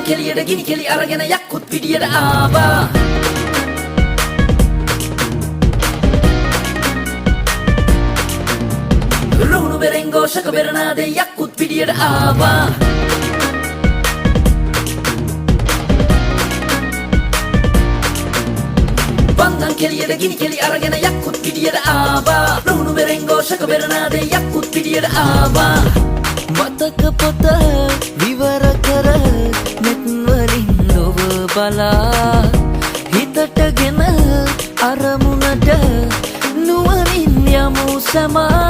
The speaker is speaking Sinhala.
කෙලියට ගිනි කෙලි අරගෙන යක්කුත් පිටියට ආවා රුණු බෙරෙන් ഘോഷක බෙරනාදේ යක්කුත් පිටියට ආවා වන්දන් කෙලියට ගිනි කෙලි අරගෙන යක්කුත් පිටියට ආවා රුණු බෙරෙන් ഘോഷක බෙරනාදේ යක්කුත් පිටියට ආවා මතක පොත විවර කර මෙත් වලින් ඔබ බලා හිතටගෙන අරමුණට නුවණින් යමු සමා